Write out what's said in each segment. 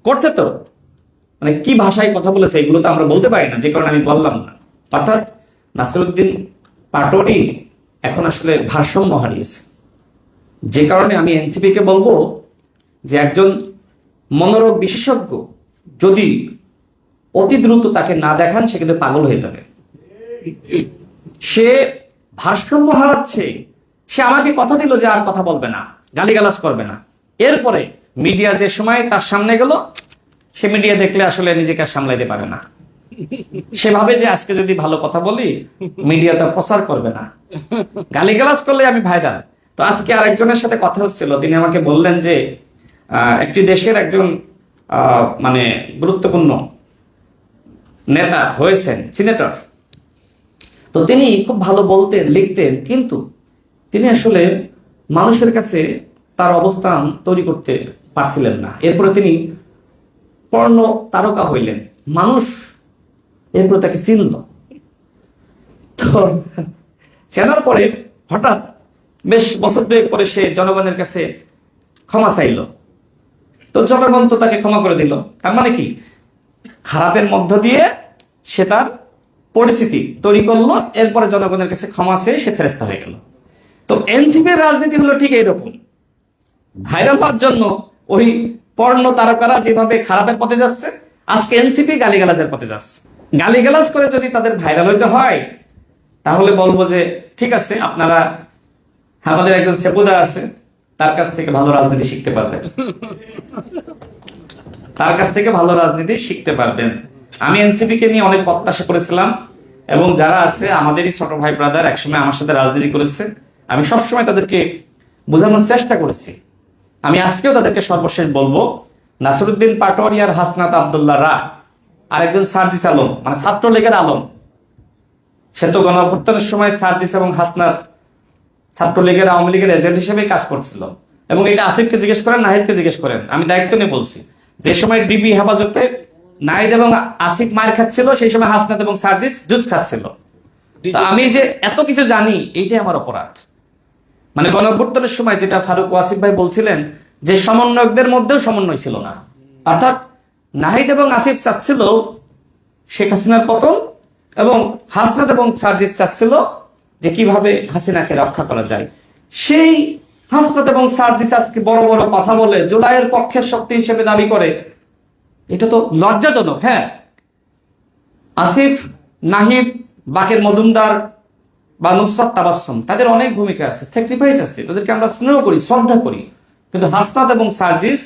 করছে তো, মানে কি ভাষায় কথা বলেছে এগুলো তো আমরা বলতে পারি না, যে কারণে আমি বললাম না। অর্থাৎ নাসিরউদ্দিন পাটোয়ারি এখন আসলে ভারসাম্য হারিয়েছে, যে কারণে আমি এনসিপি কে বলবো যে একজন মনোরোগ বিশেষজ্ঞ যদি অতি দ্রুত তাকে না দেখান সে কিন্তু পাগল হয়ে যাবে। সে ভারসাম্য হারাচ্ছে। সে আমাকে কথা দিল যে আর কথা বলবে না, গালিগালাজ করবে না। এরপরে মিডিয়া যে সময় তার সামনে গেল, সে মিডিয়া দেখলে আসলে নিজেকে আর সামলাইতে পারে না। সে ভাবে যে আজকে যদি ভালো কথা বলি মিডিয়া তো প্রচার করবে না, গালিগালাজ করলে আমি ভাইরাল। তো আজকে আরেকজনের সাথে কথা হচ্ছিল, তিনি আমাকে বললেন যে একটি দেশের একজন মানে গুরুত্বপূর্ণ নেতা হয়েছেন, সিনেটর। তো তিনি খুব ভালো বলতেন, লিখতেন, কিন্তু তিনি আসলে মানুষের কাছে তার অবস্থান তৈরি করতে পারছিলেন না। এরপরে তিনি পর্ণ তারকা হইলেন, মানুষ এরপরে তাকে চিনল। তো চেনার পরে হঠাৎ বেশ বছর দুয়েক পরে সে জনগণের কাছে ক্ষমা চাইল। তো জনগণ তো তাকে ক্ষমা করে দিল। তার মানে কি, খারাপের মধ্য দিয়ে সে তার পরিচিতি তৈরি করলো, এরপরে জনগণের কাছে ক্ষমা চেয়ে সে ফেরেস্তা হয়ে গেল। তো এনসিপির রাজনীতি হলো ঠিক এইরকম, ভাইরাল হওয়ার জন্য ওই পর্ণ তারকারা যেভাবে খারাপের পথে যাচ্ছে, আজকে এনসিপি গালিগালাজের পথে যাচ্ছে। গালিগালাজ করে যদি তাদের ভাইরাল হইতে হয় তাহলে বলবো যে ঠিক আছে, আপনারা, আমাদের একজন সেপুদা আছে, তার কাছ থেকে ভালো রাজনীতি শিখতে পারবেন, তার কাছ থেকে ভালো রাজনীতি শিখতে পারবেন। আমি এনসিপি কে নিয়ে অনেক প্রত্যাশা করেছিলাম, এবং যারা আছে আমাদেরই ছোট ভাই ব্রাদার, একসময় আমার সাথে রাজনীতি করেছে, আমি সবসময় তাদেরকে বোঝানোর চেষ্টা করেছি। আমি আজকেও তাদেরকে সর্বশেষ বলবো, নাসিরউদ্দিন পাটোয়ারি আর হাসনাত আব্দুল্লাহ রা আর একজন সার্জিস আলম, মানে ছাত্রলীগের আলম, সে তো গণঅভ্যুত্থানের সময় সার্জিস এবং হাসনাত ছাত্রলীগের, আওয়ামী লীগের এজেন্ট হিসেবে কাজ করছিল। এবং এটা আসিফকে জিজ্ঞেস করেন, নাহিদকে জিজ্ঞেস করেন, আমি দায়িত্ব নিয়ে বলছি। যে সময় ডিবি হেফাজতে নাহিদ এবং আসিফ মার খাচ্ছিল, সেই সময় হাসনাত এবং সার্জিস জুস খাচ্ছিল। আমি যে এত কিছু জানি, এইটাই আমার অপরাধ। মানে গণঅভ্যুত্থানের সময় যেটা ফারুক ওয়াসিফ ভাই বলছিলেন যে সমন্বয়কদের মধ্যেও সমন্বয় ছিল না, অর্থাৎ নাহিদ এবং আসিফ চাচ্ছিল শেখ হাসিনার পতন, এবং হাসনাত এবং সার্জিস চাচ্ছিল যে কিভাবে হাসিনাকে রক্ষা করা যায়। সেই হাসনাত এবং সার্জিস আজকে বড় বড় কথা বলে জুলাইয়ের পক্ষের শক্তি হিসেবে দাবি করে, এটা তো লজ্জাজনক। হ্যাঁ, আসিফ, নাহিদ, বাকের মজুমদার বা নুসরাত তাবাসসুম, তাদের অনেক ভূমিকা আছে, স্যাক্রিফাইস আছে, তাদেরকে আমরা স্নেহ করি, শ্রদ্ধা করি। কিন্তু হাসনাত এবং সার্জিস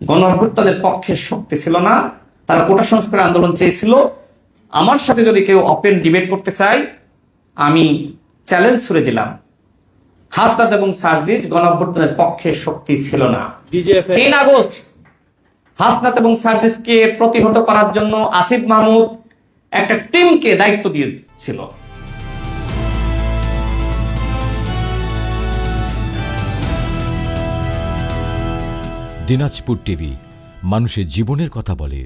গণঅভ্যুত্থানের পক্ষের শক্তি ছিল না, তারা কোটা সংস্কার আন্দোলন চেয়েছিল। আমার সাথে যদি কেউ ওপেন ডিবেট করতে চায়, আমি চ্যালেঞ্জ ছুড়ে দিলাম, হাসনাত এবং সার্জিস গণঅভ্যুত্থানের পক্ষে শক্তি ছিল না। 3 আগস্ট হাসনাত এবং সার্জিসকে প্রতিহত করার জন্য আসিফ মাহমুদ একটা টিমকে দায়িত্ব দিয়েছিল। দিনাজপুর টিভি, মানুষের জীবনের কথা বলে।